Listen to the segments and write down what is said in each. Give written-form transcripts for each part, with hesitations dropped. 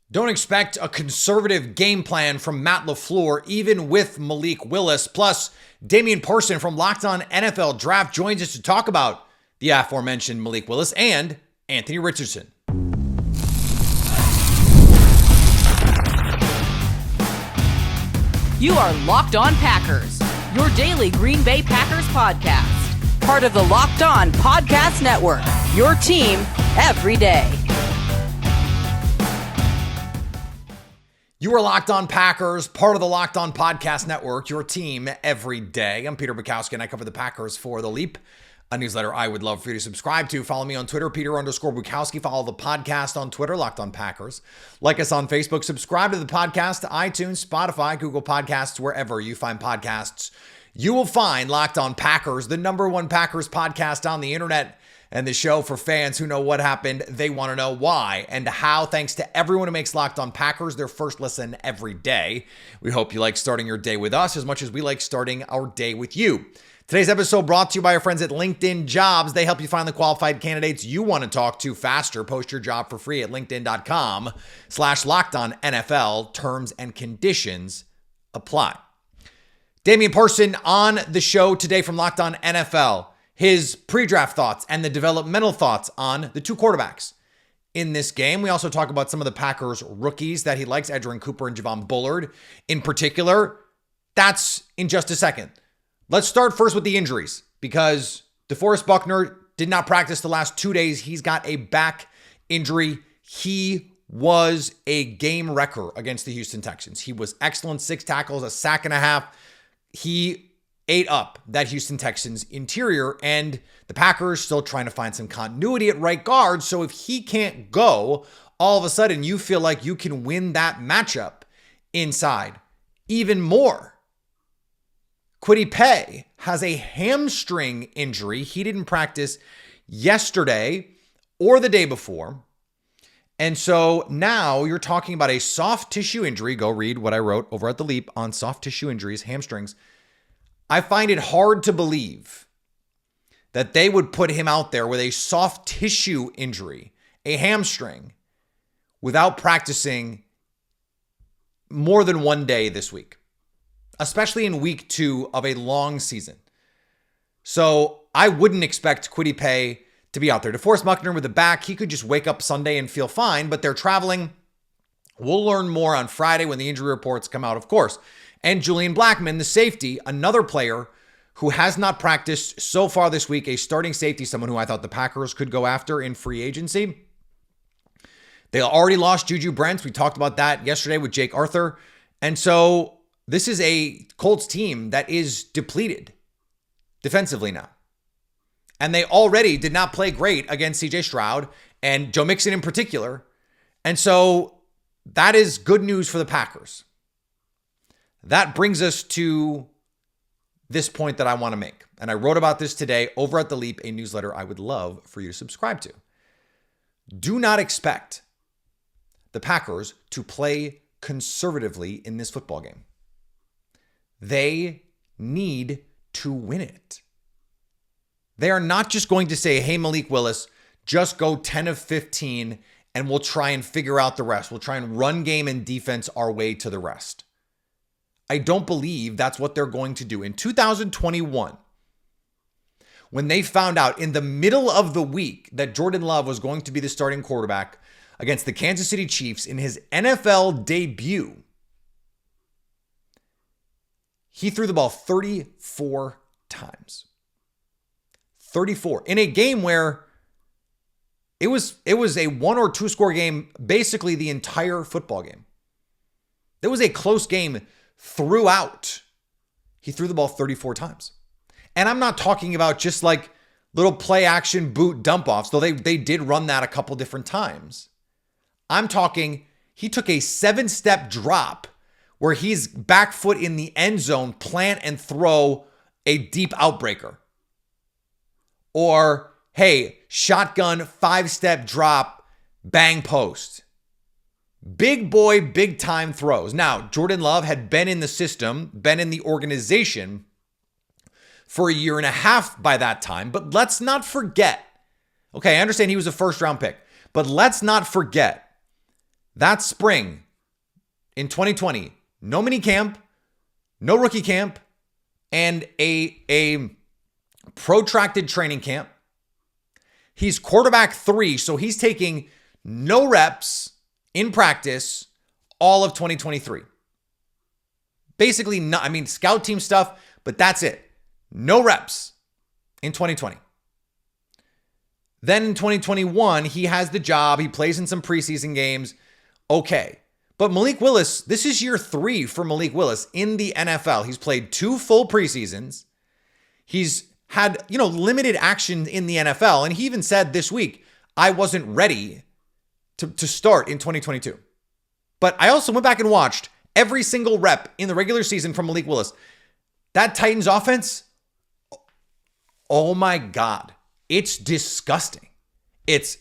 Don't expect a conservative game plan from Matt LaFleur, even with Malik Willis. Plus, Damian Parson from Locked On NFL Draft joins us to talk about the aforementioned Malik Willis and Anthony Richardson. You are Locked On Packers, your daily Green Bay Packers podcast. Part of the Locked On Podcast Network, your team every day. You are Locked On Packers, part of the Locked On Podcast Network, your team every day. I'm Peter Bukowski, and I cover the Packers for The Leap, a newsletter I would love for you to subscribe to. Follow me on Twitter, Peter_Bukowski. Follow the podcast on Twitter, Locked On Packers. Like us on Facebook. Subscribe to the podcast to iTunes, Spotify, Google Podcasts, wherever you find podcasts. You will find Locked On Packers, the number one Packers podcast on the internet, and the show for fans who know what happened, they want to know why and how. Thanks to everyone who makes Locked On Packers their first listen every day. We hope you like starting your day with us as much as we like starting our day with you. Today's episode brought to you by our friends at LinkedIn Jobs. They help you find the qualified candidates you want to talk to faster. Post your job for free at linkedin.com/LockedOnNFL. Terms and conditions apply. Damian Parson on the show today from Locked On NFL. His pre-draft thoughts and the developmental thoughts on the two quarterbacks in this game. We also talk about some of the Packers rookies that he likes, Edgerrin Cooper and Javon Bullard in particular. That's in just a second. Let's start first with the injuries because DeForest Buckner did not practice the last 2 days. He's got a back injury. He was a game wrecker against the Houston Texans. He was excellent, 6 tackles, a sack and a half. He ate up that Houston Texans interior, and the Packers still trying to find some continuity at right guard. So if he can't go, all of a sudden you feel like you can win that matchup inside even more. Kwity Paye has a hamstring injury. He didn't practice yesterday or the day before. And so now you're talking about a soft tissue injury. Go read what I wrote over at The Leap on soft tissue injuries, hamstrings. I find it hard to believe that they would put him out there with a soft tissue injury, a hamstring, without practicing more than 1 day this week, especially in week 2 of a long season. So I wouldn't expect Kwity Paye to be out there. DeForest Buckner with the back, he could just wake up Sunday and feel fine, but they're traveling. We'll learn more on Friday when the injury reports come out, of course. And Julian Blackmon, the safety, another player who has not practiced so far this week, a starting safety, someone who I thought the Packers could go after in free agency. They already lost Juju Brents. We talked about that yesterday with Jake Arthur. And so this is a Colts team that is depleted defensively now. And they already did not play great against CJ Stroud and Joe Mixon in particular. And so that is good news for the Packers. That brings us to this point that I want to make. And I wrote about this today over at The Leap, a newsletter I would love for you to subscribe to. Do not expect the Packers to play conservatively in this football game. They need to win it. They are not just going to say, hey, Malik Willis, just go 10 of 15 and we'll try and figure out the rest. We'll try and run game and defense our way to the rest. I don't believe that's what they're going to do. In 2021, when they found out in the middle of the week that Jordan Love was going to be the starting quarterback against the Kansas City Chiefs in his NFL debut, he threw the ball 34 times. 34 in a game where it was a 1 or 2 score game basically the entire football game. There was a close game throughout. He threw the ball 34 times. And I'm not talking about just like little play action boot dump offs, though they did run that a couple different times. I'm talking he took a 7-step drop where he's back foot in the end zone, plant and throw a deep outbreaker. Or, hey, shotgun 5-step drop, bang post. Big boy, big time throws. Now, Jordan Love had been in the system, been in the organization for a year and a half by that time. But let's not forget, okay, I understand he was a first round pick, but let's not forget that spring in 2020, no mini camp, no rookie camp, and a protracted training camp. He's quarterback 3, so he's taking no reps in practice all of 2023. Basically, scout team stuff, but that's it. No reps in 2020. Then in 2021, he has the job. He plays in some preseason games. Okay. But Malik Willis, this is year 3 for Malik Willis in the NFL. He's played 2 full preseasons. He's had, limited action in the NFL. And he even said this week, I wasn't ready to start in 2022. But I also went back and watched every single rep in the regular season from Malik Willis. That Titans offense, oh my God, it's disgusting. It's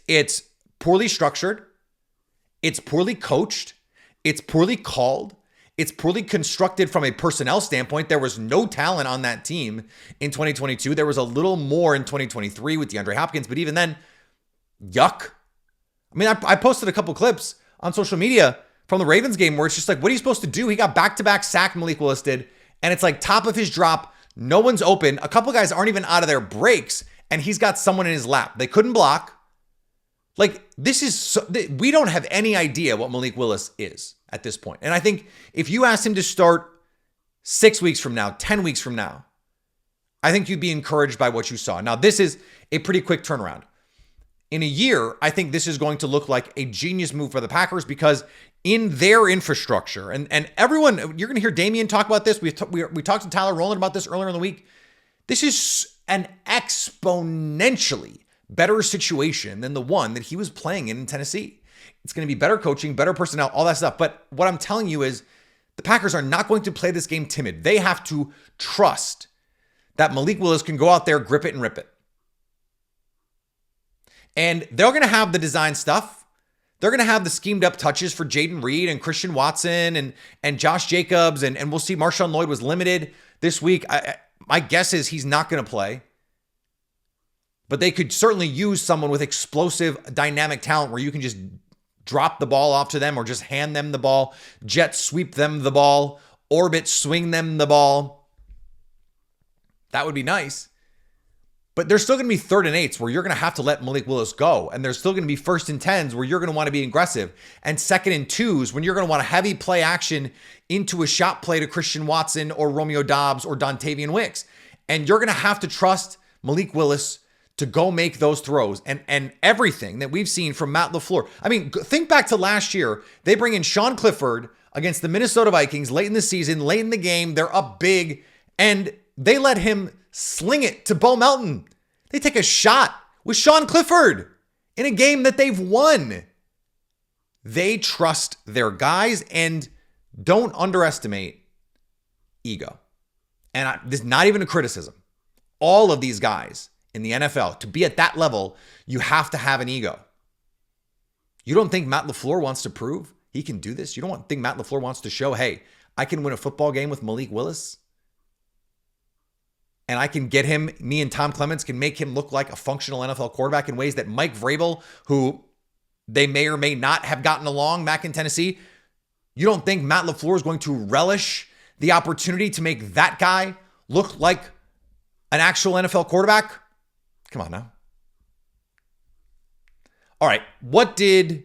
poorly structured. It's poorly coached. It's poorly called. It's poorly constructed from a personnel standpoint. There was no talent on that team in 2022. There was a little more in 2023 with DeAndre Hopkins, but even then, yuck. I posted a couple clips on social media from the Ravens game where it's just like, what are you supposed to do? He got back-to-back sack, Malik Willis did, and it's like top of his drop. No one's open. A couple guys aren't even out of their breaks, and he's got someone in his lap. They couldn't block. We don't have any idea what Malik Willis is at this point. And I think if you asked him to start 6 weeks from now, 10 weeks from now, I think you'd be encouraged by what you saw. Now, this is a pretty quick turnaround. In a year, I think this is going to look like a genius move for the Packers because in their infrastructure, and everyone, you're going to hear Damian talk about this. We talked to Tyler Rowland about this earlier in the week. This is an exponentially better situation than the one that he was playing in Tennessee. It's going to be better coaching, better personnel, all that stuff. But what I'm telling you is the Packers are not going to play this game timid. They have to trust that Malik Willis can go out there, grip it and rip it. And they're going to have the design stuff. They're going to have the schemed up touches for Jaden Reed and Christian Watson and Josh Jacobs. And we'll see. Marshawn Lloyd was limited this week. My guess is he's not going to play. But they could certainly use someone with explosive, dynamic talent where you can just drop the ball off to them or just hand them the ball, jet sweep them the ball, orbit swing them the ball. That would be nice. But there's still going to be 3rd and 8s where you're going to have to let Malik Willis go. And there's still going to be 1st and 10s where you're going to want to be aggressive. And 2nd and 2s when you're going to want a heavy play action into a shot play to Christian Watson or Romeo Doubs or Dontavian Wicks. And you're going to have to trust Malik Willis to go make those throws and everything that we've seen from Matt LaFleur. Think back to last year. They bring in Sean Clifford against the Minnesota Vikings late in the season, late in the game. They're up big, and they let him sling it to Bo Melton. They take a shot with Sean Clifford in a game that they've won. They trust their guys and don't underestimate ego. And this is not even a criticism. All of these guys in the NFL, to be at that level, you have to have an ego. You don't think Matt LaFleur wants to prove he can do this? You don't think Matt LaFleur wants to show, hey, I can win a football game with Malik Willis? And I can get him, me and Tom Clements can make him look like a functional NFL quarterback in ways that Mike Vrabel, who they may or may not have gotten along back in Tennessee, you don't think Matt LaFleur is going to relish the opportunity to make that guy look like an actual NFL quarterback? Come on now. All right. What did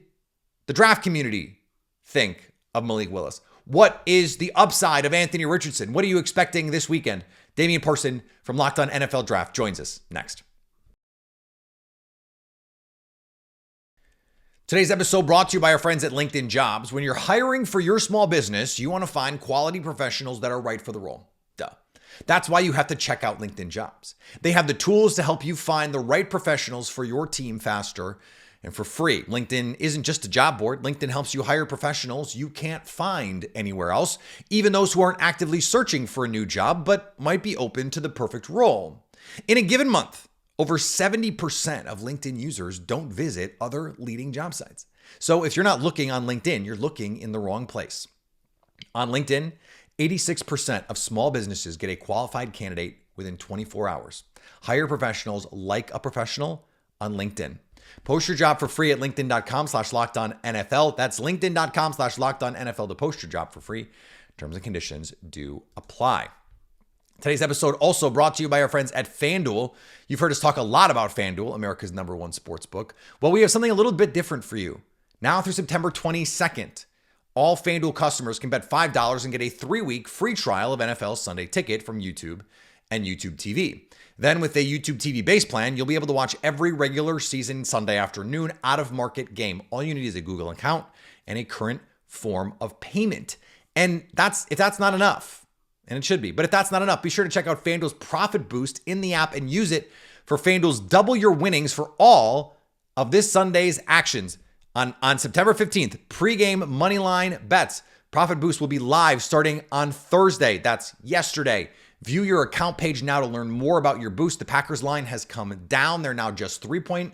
the draft community think of Malik Willis? What is the upside of Anthony Richardson? What are you expecting this weekend? Damian Parson from Locked On NFL Draft joins us next. Today's episode brought to you by our friends at LinkedIn Jobs. When you're hiring for your small business, you want to find quality professionals that are right for the role. Duh. That's why you have to check out LinkedIn Jobs. They have the tools to help you find the right professionals for your team faster and for free. LinkedIn isn't just a job board. LinkedIn helps you hire professionals you can't find anywhere else, even those who aren't actively searching for a new job, but might be open to the perfect role. In a given month, over 70% of LinkedIn users don't visit other leading job sites. So if you're not looking on LinkedIn, you're looking in the wrong place. On LinkedIn, 86% of small businesses get a qualified candidate within 24 hours. Hire professionals like a professional on LinkedIn. Post your job for free at linkedin.com/lockedonnfl. That's linkedin.com/lockedonnfl to post your job for free. Terms and conditions do apply. Today's episode also brought to you by our friends at FanDuel. You've heard us talk a lot about FanDuel, America's #1 sportsbook. Well, we have something a little bit different for you. Now through September 22nd, all FanDuel customers can bet $5 and get a 3-week free trial of NFL Sunday Ticket from YouTube and YouTube TV. Then with a YouTube TV base plan, you'll be able to watch every regular season Sunday afternoon out-of-market game. All you need is a Google account and a current form of payment. And if that's not enough, and it should be, but if that's not enough, be sure to check out FanDuel's Profit Boost in the app and use it for FanDuel's Double Your Winnings for all of this Sunday's actions. On September 15th, pregame moneyline bets. Profit Boost will be live starting on Thursday. That's yesterday. View your account page now to learn more about your boost. The Packers line has come down. They're now just 3-point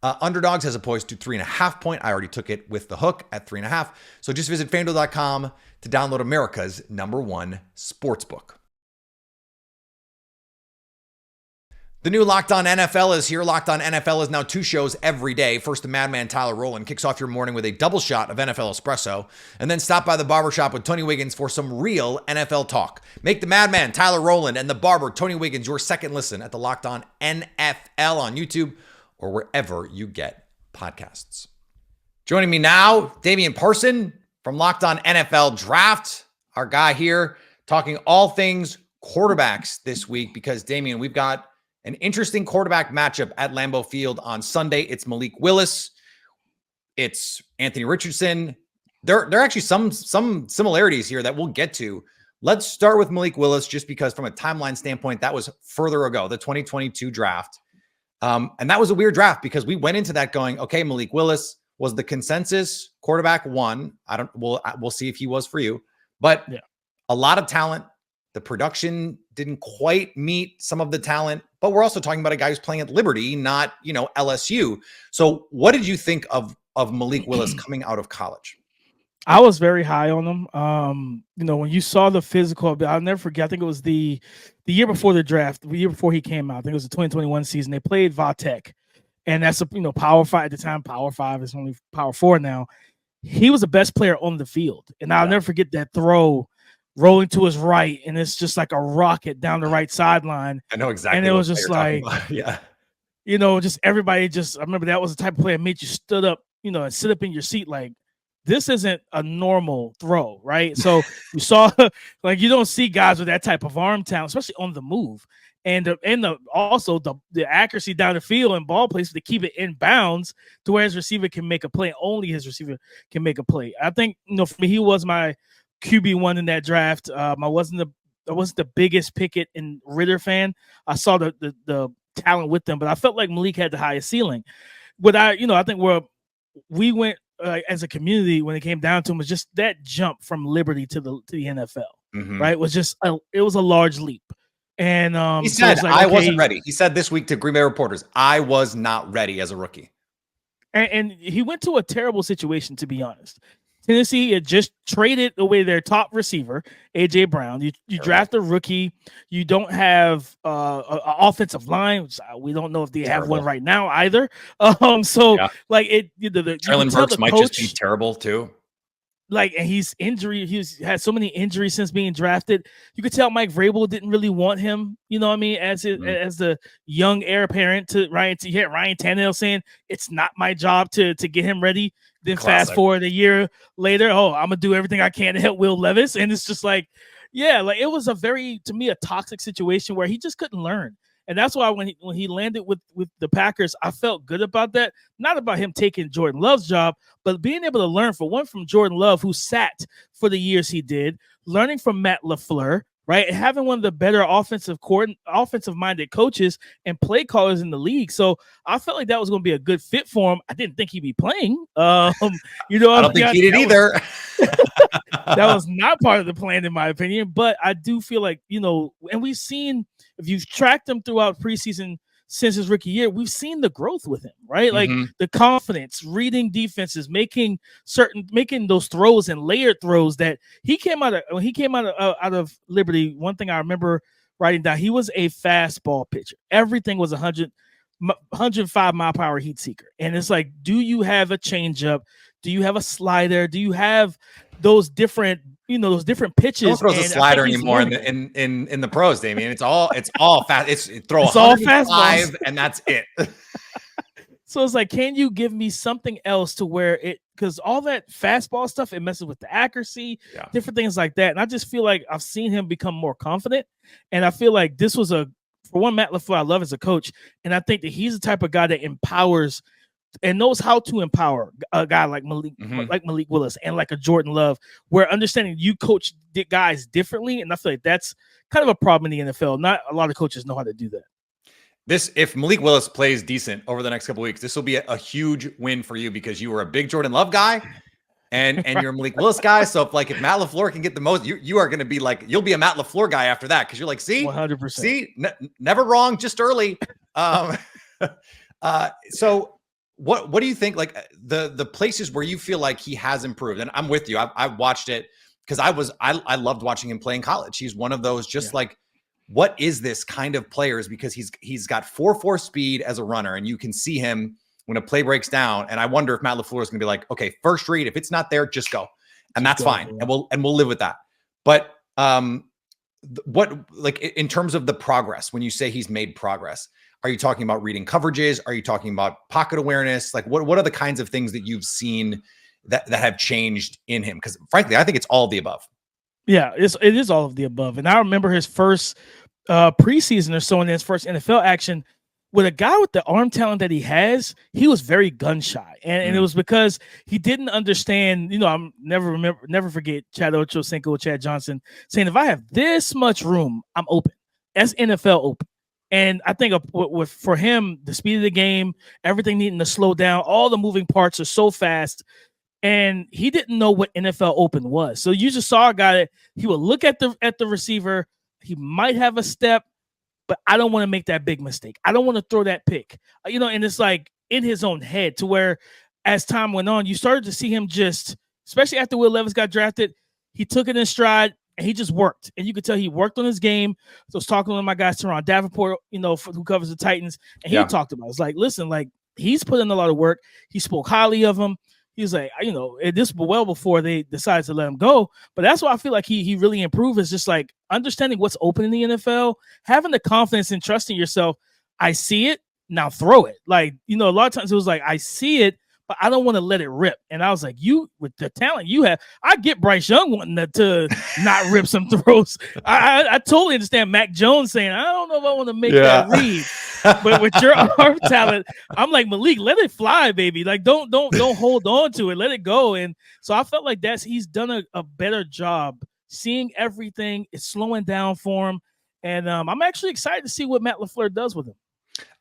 underdogs as opposed to 3.5-point. I already took it with the hook at 3.5. So just visit FanDuel.com to download America's #1 sportsbook. The new Locked On NFL is here. Locked On NFL is now 2 shows every day. First, the madman Tyler Rowland kicks off your morning with a double shot of NFL espresso, and then stop by the barbershop with Tony Wiggins for some real NFL talk. Make the madman Tyler Rowland and the barber Tony Wiggins your second listen at the Locked On NFL on YouTube or wherever you get podcasts. Joining me now, Damian Parson from Locked On NFL Draft, our guy here talking all things quarterbacks this week because, Damian, we've got an interesting quarterback matchup at Lambeau Field on Sunday. It's Malik Willis. It's Anthony Richardson. There are actually some similarities here that we'll get to. Let's start with Malik Willis just because from a timeline standpoint, that was further ago, the 2022 draft. And that was a weird draft because we went into that going, okay, Malik Willis was the consensus quarterback 1. We'll see if he was for you, but yeah, a lot of talent. The production didn't quite meet some of the talent, but we're also talking about a guy who's playing at Liberty, not, LSU. So what did you think of Malik Willis coming out of college? I was very high on him. When you saw the physical, I'll never forget. I think it was the year before the draft, the year before he came out. I think it was the 2021 season. They played Vatech, and that's a Power 5 at the time. Power 5 is only Power 4 now. He was the best player on the field, and I'll never forget that throw rolling to his right, and it's just like a rocket down the right sideline. I know exactly. And it was just like, yeah, just everybody I remember that was the type of play that made you stood up, and sit up in your seat like, this isn't a normal throw, right? So you saw, you don't see guys with that type of arm talent, especially on the move, and also the accuracy down the field and ball placement to keep it in bounds to where his receiver can make a play. Only his receiver can make a play. I think for me, he was my QB1 in that draft. I wasn't the biggest Pickett and Ritter fan. I saw the talent with them, but I felt like Malik had the highest ceiling. But I think we went as a community when it came down to him was just that jump from Liberty to the NFL, right? It was just it was a large leap. And he said, so I wasn't ready. He said this week to Green Bay reporters, I was not ready as a rookie. And he went to a terrible situation, to be honest. Tennessee had just traded away their top receiver, A.J. Brown. You draft a rookie. You don't have an offensive line. Which we don't know if they have one right now either. Traylon Burks might just be terrible too. And he's had so many injuries since being drafted. You could tell Mike Vrabel didn't really want him, as the young heir apparent to Ryan. You had Ryan Tannehill saying it's not my job to get him ready. Then fast forward a year later, I'm gonna do everything I can to help Will Levis, and it's just it was to me a toxic situation where he just couldn't learn, and that's why when he landed with the Packers, I felt good about that. Not about him taking Jordan Love's job, but being able to learn from Jordan Love, who sat for the years he did, learning from Matt LaFleur. Right, and having one of the better offensive-minded coaches and play callers in the league, so I felt like that was going to be a good fit for him. I didn't think he'd be playing. I don't think he did either. That was not part of the plan, in my opinion. But I do feel like and we've seen, if you've tracked him throughout preseason since his rookie year, we've seen the growth with him, right? Like the confidence, reading defenses, making those throws and layered throws that he came out of Liberty. One thing I remember writing down, he was a fastball pitcher. Everything was 100 105 mile per hour heat seeker. And it's like, do you have a changeup? Do you have a slider? Do you have those different, those different pitches? No one throws a slider anymore in the pros, Damian. It's all fast. It's all fastballs, and that's it. So it's like, can you give me something else to where because all that fastball stuff, it messes with the accuracy, different things like that. And I just feel like I've seen him become more confident. And I feel like this was for one, Matt LaFleur, I love as a coach. And I think that he's the type of guy that empowers and knows how to empower a guy like Malik Willis and like a Jordan Love, where understanding you coach guys differently. And I feel like that's kind of a problem in the NFL. Not a lot of coaches know how to do that. If Malik Willis plays decent over the next couple of weeks, this will be a huge win for you because you were a big Jordan Love guy and you're a Malik Willis guy. So if Matt LaFleur can get the most, you are going to be you'll be a Matt LaFleur guy after that. Cause you're like, see, 100%. See, never wrong, just early. So what do you think? The places where you feel like he has improved, and I'm with you. I watched it because I loved watching him play in college. He's one of those what is this kind of players? Because he's got 4.4 speed as a runner, and you can see him when a play breaks down. And I wonder if Matt LaFleur is going to be like, okay, first read, if it's not there, just go, and that's fine, and we'll live with that. But what in terms of the progress, when you say he's made progress, are you talking about reading coverages? Are you talking about pocket awareness? What are the kinds of things that you've seen that have changed in him? Because frankly, I think it's all of the above. Yeah, it is all of the above. And I remember his first preseason or so in his first NFL action with a guy with the arm talent that he has. He was very gun shy, and it was because he didn't understand. I'm never forget Chad Ochocinco, Chad Johnson saying, "If I have this much room, I'm open." That's NFL open. And I think for him, the speed of the game, everything needing to slow down, all the moving parts are so fast. And he didn't know what NFL open was. So you just saw a guy that he would look at the receiver. He might have a step, but I don't want to make that big mistake. I don't want to throw that pick. And it's like in his own head to where as time went on, you started to see him just, especially after Will Levis got drafted, he took it in stride and he just worked. And you could tell he worked on his game. So I was talking to my guy, Teron Davenport, who covers the Titans. And he talked about it. It's like, listen, he's put in a lot of work. He spoke highly of him. He's like, this was well before they decided to let him go. But that's why I feel like he really improved, is just understanding what's open in the NFL, having the confidence and trusting yourself. I see it, now throw it. A lot of times it was I see it, but I don't want to let it rip. And I was like, you, with the talent you have, I get Bryce Young wanting to not rip some throws. I totally understand Mac Jones saying, I don't know if I want to make that read. But with your arm talent, I'm like, Malik, let it fly, baby. Don't hold on to it. Let it go. And so I felt like he's done a better job seeing everything. It's slowing down for him. And I'm actually excited to see what Matt LaFleur does with him.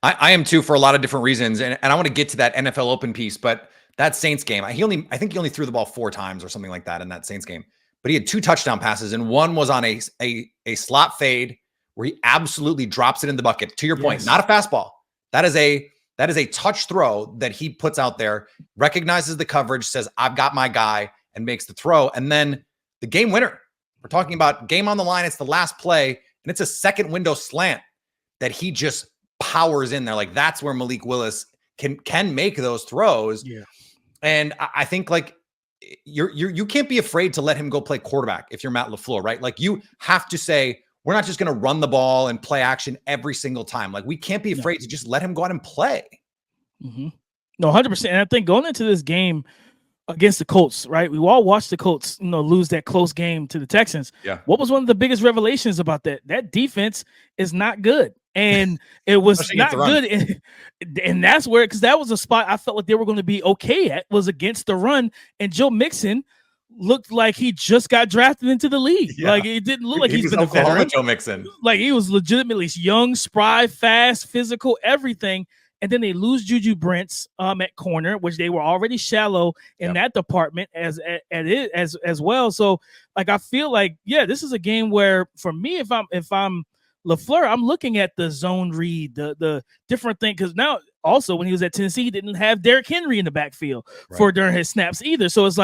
I am too, for a lot of different reasons. And I want to get to that NFL Open piece, but that Saints game, I think he only threw the ball 4 times or something like that in that Saints game, but he had 2 touchdown passes, and one was on a slot fade where he absolutely drops it in the bucket. To your point, not a fastball. That is a touch throw that he puts out there, recognizes the coverage, says, I've got my guy, and makes the throw. And then the game winner, we're talking about game on the line. It's the last play, and it's a second window slant that he just powers in there. That's where Malik Willis can make those throws. Yeah. And I think you can't be afraid to let him go play quarterback if you're Matt LaFleur, right? You have to say, we're not just going to run the ball and play action every single time. We can't be afraid to just let him go out and play. Mm-hmm. No, 100%. And I think going into this game against the Colts, right? We all watched the Colts, lose that close game to the Texans. Yeah. What was one of the biggest revelations about that? That defense is not good. And it was not good. And that's where, because that was a spot I felt like they were going to be okay at, was against the run. And Joe Mixon looked like he just got drafted into the league. Yeah. It didn't look like he's been a veteran. Joe Mixon. He was legitimately young, spry, fast, physical, everything. And then they lose Juju Brents at corner, which they were already shallow in that department as well. So I feel like, this is a game where, for me, if I'm LaFleur, I'm looking at the zone read, the different thing, because now also when he was at Tennessee, he didn't have Derrick Henry in the backfield for during his snaps either. So it's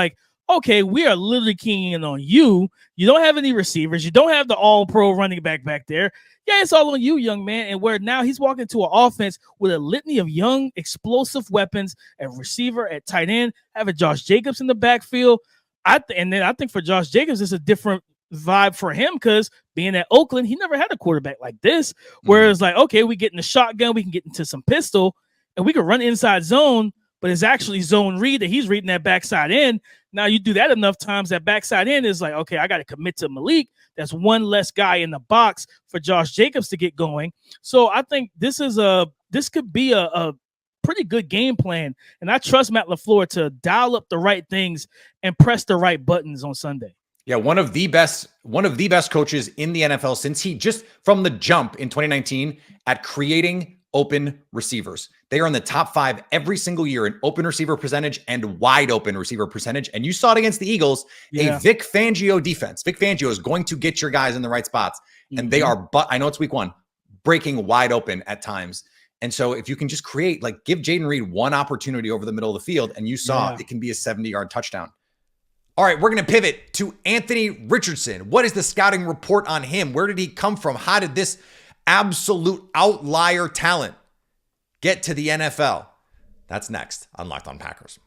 okay, we are literally keying in on you. You don't have any receivers. You don't have the all-pro running back there. Yeah, it's all on you, young man. And where now he's walking into an offense with a litany of young, explosive weapons at receiver, at tight end, having Josh Jacobs in the backfield. And then I think for Josh Jacobs, it's a different vibe for him because being at Oakland, he never had a quarterback like this. Whereas, like, okay, we get in the shotgun, we can get into some pistol, and we can run inside zone, but it's actually zone read that he's reading that backside end. Now you do that enough times, that backside end is like, okay, I got to commit to Malik. That's one less guy in the box for Josh Jacobs to get going. So I think this could be a pretty good game plan, and I trust Matt LaFleur to dial up the right things and press the right buttons on Sunday. Yeah, one of the best coaches in the NFL since he just from the jump in 2019 at creating open receivers. They are in the top 5 every single year in open receiver percentage and wide open receiver percentage. And you saw it against the Eagles, a Vic Fangio defense. Vic Fangio is going to get your guys in the right spots. And they are, but I know it's week 1, breaking wide open at times. And so if you can just create, like, give Jaden Reed one opportunity over the middle of the field, and you saw it can be a 70-yard touchdown. All right, we're going to pivot to Anthony Richardson. What is the scouting report on him? Where did he come from? How did this absolute outlier talent get to the NFL? That's next on Locked On Packers.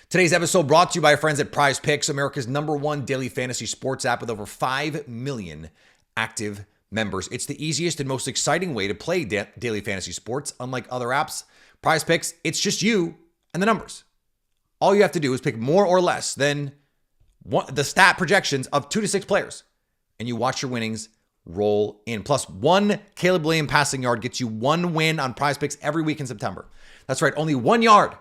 Today's episode brought to you by our friends at PrizePicks, America's #1 daily fantasy sports app with over 5 million active members. It's the easiest and most exciting way to play daily fantasy sports. Unlike other apps, PrizePicks, it's just you and the numbers. All you have to do is pick more or less than the stat projections of 2 to 6 players, and you watch your winnings roll in. Plus, 1 Caleb Williams passing yard gets you 1 win on PrizePicks every week in September. That's right, only 1 yard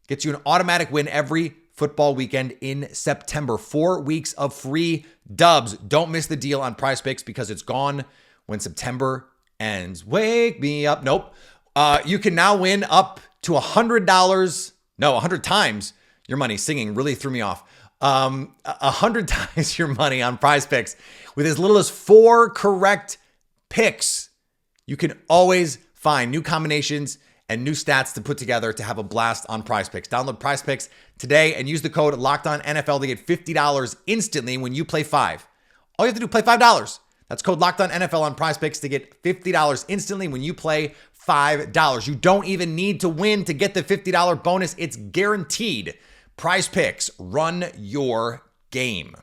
gets you an automatic win every football weekend in September. 4 weeks of free dubs. Don't miss the deal on PrizePicks because it's gone when September ends. Wake me up. Nope. You can now win up to $100. No, 100 times your money. Singing really threw me off. 100 times your money on PrizePicks with as little as 4 correct picks. You can always find new combinations and new stats to put together to have a blast on PrizePicks. Download PrizePicks today and use the code LOCKEDONNFL to get $50 instantly when you play 5. All you have to do, play $5. That's code LOCKEDONNFL on PrizePicks to get $50 instantly when you play $5. You don't even need to win to get the $50 bonus. It's guaranteed. PrizePicks, run your game.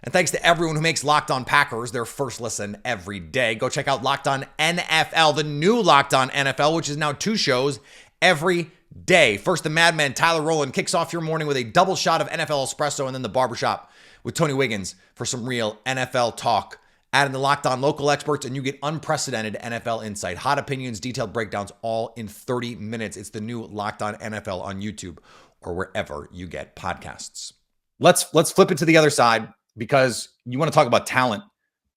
And thanks to everyone who makes Locked On Packers their first listen every day. Go check out Locked On NFL, the new Locked On NFL, which is now 2 shows every day. First, the madman Tyler Rowland kicks off your morning with a double shot of NFL espresso, and then the barbershop with Tony Wiggins for some real NFL talk. Add in the Locked On local experts, and you get unprecedented NFL insight, hot opinions, detailed breakdowns, all in 30 minutes. It's the new Locked On NFL on YouTube or wherever you get podcasts. Let's flip it to the other side because you want to talk about talent.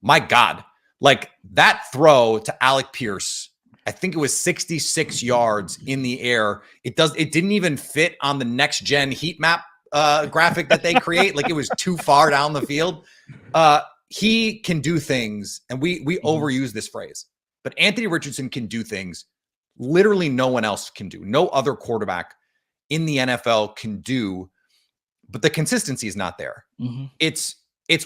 My God, like that throw to Alec Pierce, I think it was 66 yards in the air. It didn't even fit on the next gen heat map graphic that they create. Like it was too far down the field. He can do things, and we overuse this phrase, but Anthony Richardson can do things literally no one else can do. No other quarterback in the NFL can do, but the consistency is not there. It's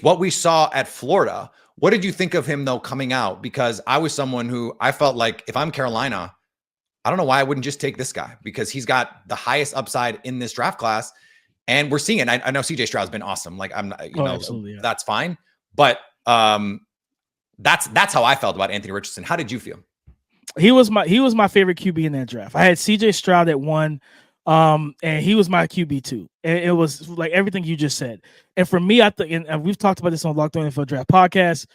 what we saw at Florida. What did you think of him, though, coming out? Because I was someone who I felt like if I'm Carolina, I don't know why I wouldn't just take this guy because he's got the highest upside in this draft class, and we're seeing it. I know CJ Stroud's been awesome. Like I'm not, that's fine. But that's how I felt about Anthony Richardson. How did you feel? He was my favorite QB in that draft. I had CJ Stroud at 1, and he was my QB 2. And it was like everything you just said. And for me, I think, and we've talked about this on Locked On NFL Draft podcast.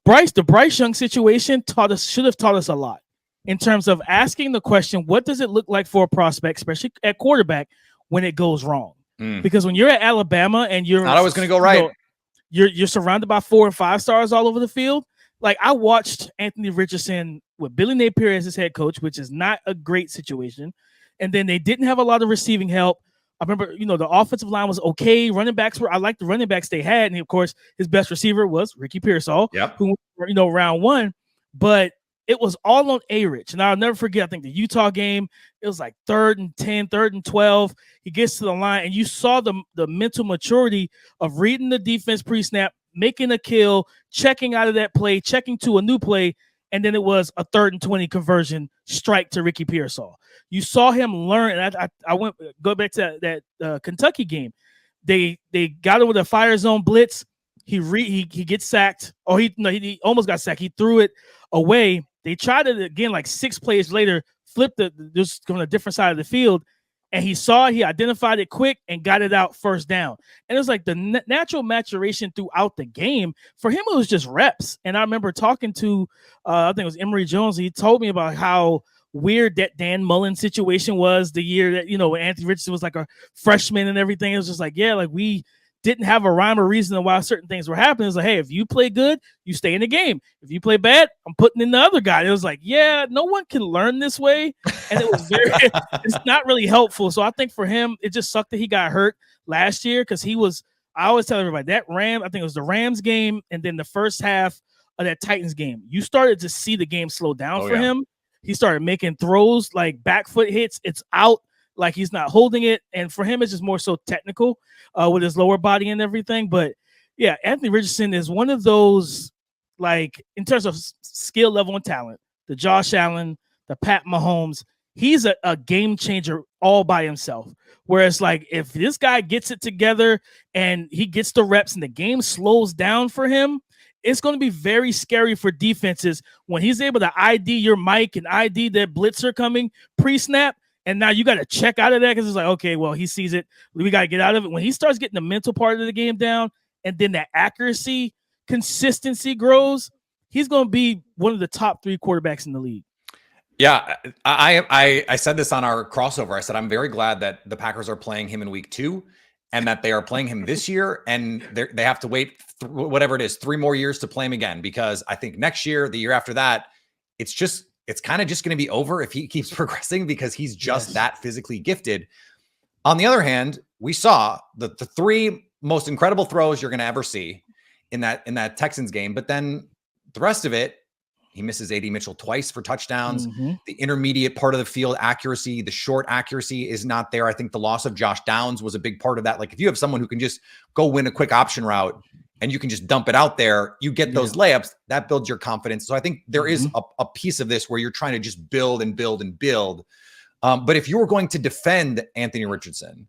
The Bryce Young situation should have taught us a lot in terms of asking the question, what does it look like for a prospect, especially at quarterback, when it goes wrong? Because when you're at Alabama and you're not always going to go right. You're surrounded by 4 and 5 stars all over the field. Like I watched Anthony Richardson with Billy Napier as his head coach, which is not a great situation. And then they didn't have a lot of receiving help. I remember, the offensive line was okay. Running backs I liked the running backs they had. And of course, his best receiver was Ricky Pearsall, who, round 1. But it was all on A-Rich. And I'll never forget, I think the Utah game, it was like 3rd and 10, 3rd and 12. He gets to the line, and you saw the mental maturity of reading the defense pre-snap, making a kill, checking out of that play, checking to a new play, and then it was a 3rd and 20 conversion strike to Ricky Pearsall. You saw him learn, and I go back to that Kentucky game. They got him with a fire zone blitz. He gets sacked. Oh, he almost got sacked. He threw it away. They tried it again like 6 plays later, flipped it just on a different side of the field, and he saw it, he identified it quick and got it out first down. And it was like the natural maturation throughout the game. For him, it was just reps. And I remember talking to, I think it was Emory Jones. He told me about how weird that Dan Mullen situation was the year that, when Anthony Richardson was like a freshman and everything. It was just like, yeah, like we didn't have a rhyme or reason why certain things were happening. It's like, hey, if you play good, you stay in the game. If you play bad, I'm putting in the other guy. It was like, yeah, no one can learn this way. And it was it's not really helpful. So I think for him, it just sucked that he got hurt last year because I always tell everybody I think it was the Rams game and then the first half of that Titans game. You started to see the game slow down for him. He started making throws like back foot hits. It's out. Like he's not holding it. And for him, it's just more so technical with his lower body and everything. But yeah, Anthony Richardson is one of those, like in terms of skill level and talent, the Josh Allen, the Pat Mahomes, he's a game changer all by himself. Whereas like if this guy gets it together and he gets the reps and the game slows down for him, it's going to be very scary for defenses when he's able to ID your mic and ID that blitzer coming pre-snap. And now you got to check out of that because it's like, okay, well, he sees it. We got to get out of it. When he starts getting the mental part of the game down and then that accuracy, consistency grows, he's going to be one of the top 3 quarterbacks in the league. Yeah, I said this on our crossover. I said, I'm very glad that the Packers are playing him in week 2 and that they are playing him this year. And they have to wait, whatever it is, 3 more years to play him again, because I think next year, the year after that, it's kind of just going to be over if he keeps progressing because he's just that physically gifted. On the other hand, we saw the 3 most incredible throws you're going to ever see in that Texans game. But then the rest of it, he misses A.D. Mitchell twice for touchdowns. Mm-hmm. The intermediate part of the field accuracy, the short accuracy is not there. I think the loss of Josh Downs was a big part of that. Like if you have someone who can just go win a quick option route and you can just dump it out there, you get those layups, that builds your confidence. So I think there is a piece of this where you're trying to just build and build and build. But if you were going to defend Anthony Richardson,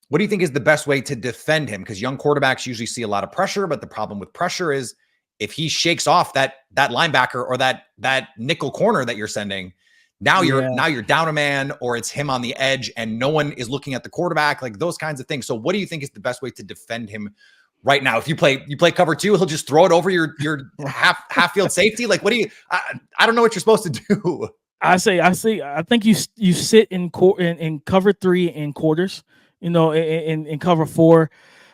what do you think is the best way to defend him? Because young quarterbacks usually see a lot of pressure, but the problem with pressure is if he shakes off that linebacker or that nickel corner that you're sending, now you're down a man, or it's him on the edge and no one is looking at the quarterback, like those kinds of things. So what do you think is the best way to defend him right now? If you play cover 2, he'll just throw it over your half field safety. Like, what do you? I don't know what you're supposed to do. I think you sit in cover 3 in quarters. In cover 4.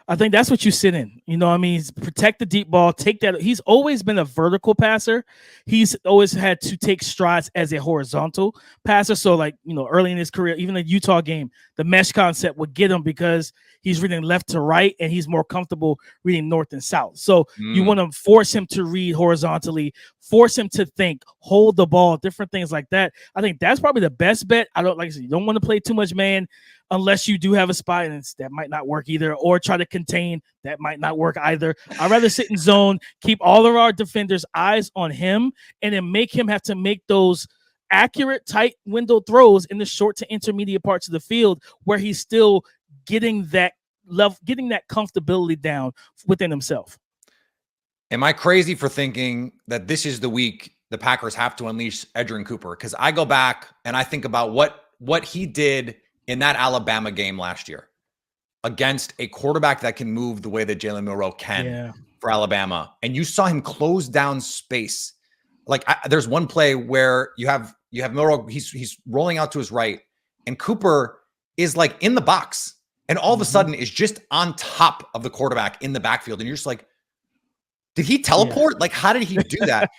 I think that's what you sit in. Protect the deep ball, take that. He's always been a vertical passer. He's always had to take strides as a horizontal passer. So early in his career, even the Utah game, the mesh concept would get him because he's reading left to right and he's more comfortable reading north and south. So you want to force him to read horizontally, force him to think, hold the ball, different things like that. I think that's probably the best bet. You don't want to play too much man unless you do have a spy, and that might not work either, or try to contain, that might not work either. I'd rather sit in zone, keep all of our defenders' eyes on him, and then make him have to make those accurate, tight window throws in the short to intermediate parts of the field where he's still getting that comfortability down within himself. Am I crazy for thinking that this is the week the Packers have to unleash Edgerrin Cooper? Because I go back and I think about what he did in that Alabama game last year against a quarterback that can move the way that Jalen Milroe can for Alabama. And you saw him close down space. There's one play where you have Milroe, he's rolling out to his right, and Cooper is in the box and all of a sudden is just on top of the quarterback in the backfield. And you're just like, did he teleport? Yeah. How did he do that?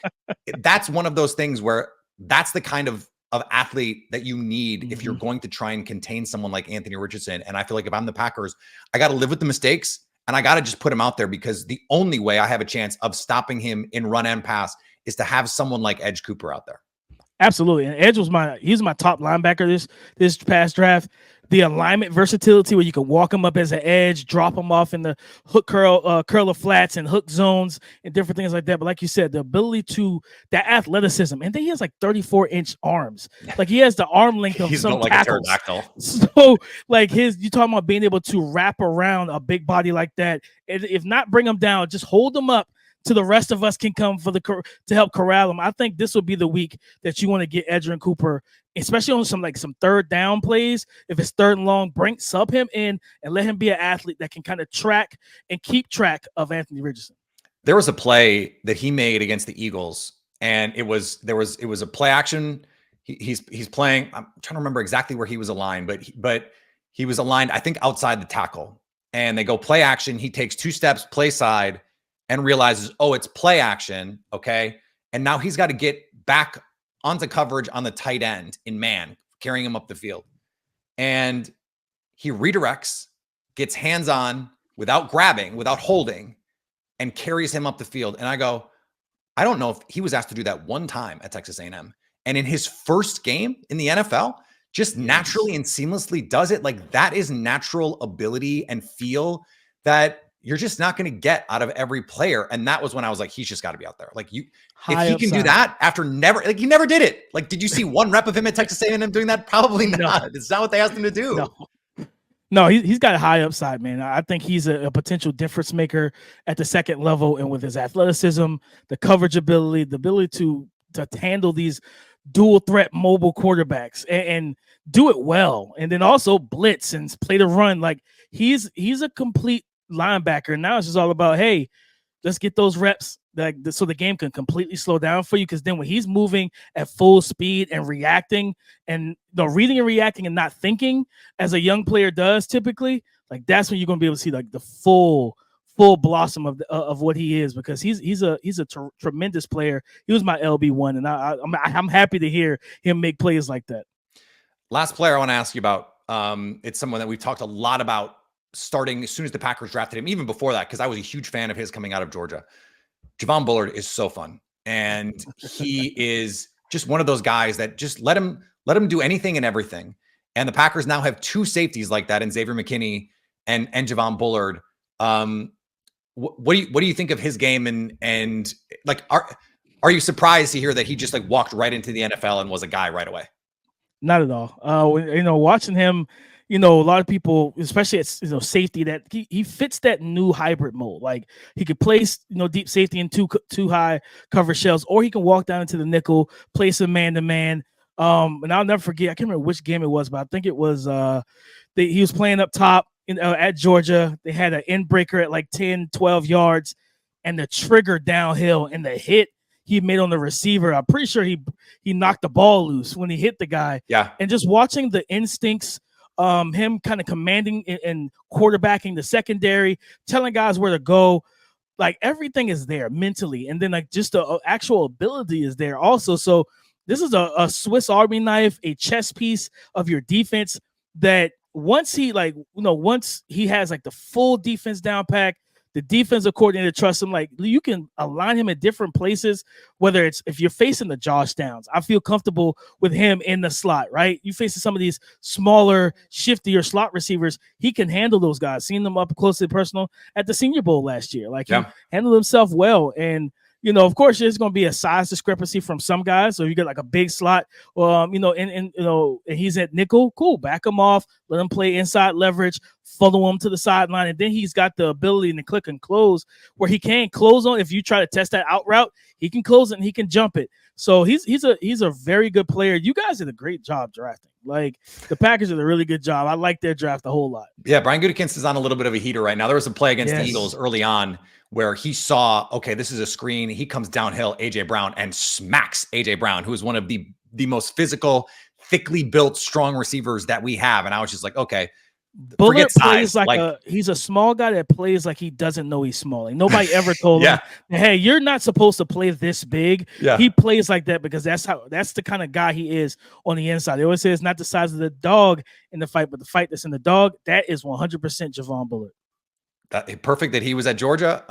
That's one of those things where that's the kind of athlete that you need if you're going to try and contain someone like Anthony Richardson. And I feel like if I'm the Packers, I got to live with the mistakes and I got to just put him out there, because the only way I have a chance of stopping him in run and pass is to have someone like Edge Cooper out there. Absolutely. And Edge was he's my top linebacker this past draft. The alignment versatility where you can walk him up as an edge, drop him off in the hook curler flats and hook zones and different things like that. But like you said, the ability to that athleticism, and then he has like 34-inch arms. Like he has the arm length of some like tackles. A pterodactyl. So like you talking about being able to wrap around a big body like that, and if not bring him down, just hold him up to the rest of us can come to help corral him. I think this will be the week that you want to get Edgerrin Cooper, especially on some third down plays. If it's third and long, sub him in and let him be an athlete that can kind of track and keep track of Anthony Richardson. There was a play that he made against the Eagles, and it was a play action. He's playing. I'm trying to remember exactly where he was aligned, but he was aligned, I think, outside the tackle. And they go play action. He takes 2 steps, play side, and realizes, oh, it's play action, okay? And now he's got to get back onto coverage on the tight end in man, carrying him up the field. And he redirects, gets hands on without grabbing, without holding, and carries him up the field. And I go, I don't know if he was asked to do that one time at Texas A&M. And in his first game in the NFL, just naturally and seamlessly does it. Like that is natural ability and feel that you're just not going to get out of every player. And that was when I was like, he's just got to be out there. Like if he can do that after he never did it. Like, did you see one rep of him at Texas A&M doing that? Probably not. No. It's not what they asked him to do. No, he's got a high upside, man. I think he's a potential difference maker at the second level. And with his athleticism, the coverage ability, the ability to handle these dual threat mobile quarterbacks and do it well. And then also blitz and play the run. Like he's a complete linebacker. Now it's just all about, hey, let's get those reps so the game can completely slow down for you. Because then when he's moving at full speed and reacting and reading and reacting and not thinking as a young player does typically, like that's when you're going to be able to see like the full blossom of what he is, because he's a tremendous player. He was my LB1, and I'm happy to hear him make plays like that. Last player I want to ask you about. It's someone that we've talked a lot about starting as soon as the Packers drafted him, even before that, because I was a huge fan of his coming out of Georgia. Javon Bullard is so fun. And he is just one of those guys that just let him do anything and everything. And the Packers now have 2 safeties like that in Xavier McKinney and Javon Bullard. What do you think of his game? And like, are you surprised to hear that he just like walked right into the NFL and was a guy right away? Not at all. Watching him, a lot of people, especially at safety, that he fits that new hybrid mold. Like he could place deep safety in two high cover shells, or he can walk down into the nickel, place a man to man. And I'll never forget. I can't remember which game it was, but I think it was he was playing up top at Georgia. They had an end breaker at like 10, 12 yards, and the trigger downhill and the hit he made on the receiver. I'm pretty sure he knocked the ball loose when he hit the guy. Yeah. And just watching the instincts, him kind of commanding and quarterbacking the secondary, telling guys where to go, like everything is there mentally. And then like just the actual ability is there also. So this is a Swiss Army knife, a chess piece of your defense that once he has like the full defense down pack, the defensive coordinator trusts him. Like you can align him at different places, whether it's if you're facing the Josh Downs. I feel comfortable with him in the slot, right? You facing some of these smaller, shiftier slot receivers, he can handle those guys. Seeing them up close and personal at the Senior Bowl last year. Like he handled himself well. And of course, there's going to be a size discrepancy from some guys. So you get like a big slot, and he's at nickel. Cool, back him off, let him play inside leverage, follow him to the sideline, and then he's got the ability to click and close where he can close on. If you try to test that out route, he can close it and he can jump it. So he's a very good player. You guys did a great job drafting. Like the Packers did a really good job. I like their draft a whole lot. Yeah, Brian Gutekunst is on a little bit of a heater right now. There was a play against the Eagles early on where he saw, okay, this is a screen. He comes downhill, AJ Brown, and smacks AJ Brown, who is one of the most physical, thickly built, strong receivers that we have. And I was just like, okay, Bullard plays he's a small guy that plays like he doesn't know he's small. Like nobody ever told him, hey, you're not supposed to play this big. Yeah. He plays like that because that's the kind of guy he is on the inside. They always say it's not the size of the dog in the fight, but the fight that's in the dog. That is 100% Javon Bullard. Perfect that he was at Georgia,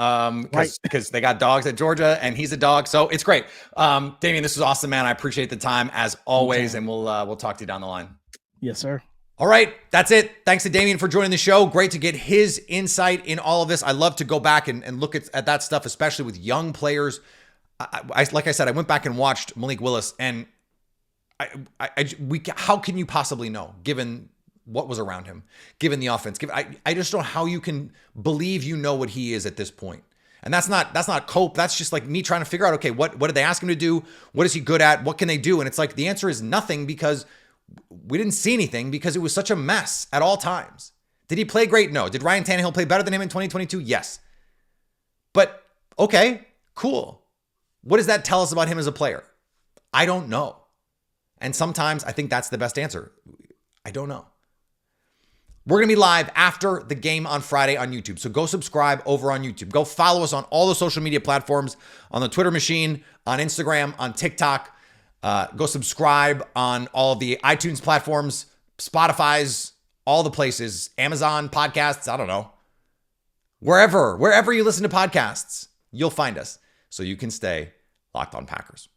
because they got dogs at Georgia and he's a dog, so it's great. Damian, this was awesome, man. I appreciate the time as always, and we'll talk to you down the line. Yes, sir. All right, that's it. Thanks to Damian for joining the show. Great to get his insight in all of this. I love to go back and look at that stuff, especially with young players. Like I said, I went back and watched Malik Willis, and how can you possibly know, given what was around him, given the offense? I just don't know how you can believe you know what he is at this point. And that's not cope. That's just like me trying to figure out, okay, what did they ask him to do? What is he good at? What can they do? And it's like the answer is nothing, because we didn't see anything, because it was such a mess at all times. Did he play great? No. Did Ryan Tannehill play better than him in 2022? Yes. But okay, cool. What does that tell us about him as a player? I don't know. And sometimes I think that's the best answer. I don't know. We're going to be live after the game on Friday on YouTube. So go subscribe over on YouTube. Go follow us on all the social media platforms, on the Twitter machine, on Instagram, on TikTok. Go subscribe on all of the iTunes platforms, Spotify's, all the places, Amazon podcasts, I don't know. Wherever you listen to podcasts, you'll find us, so you can stay locked on Packers.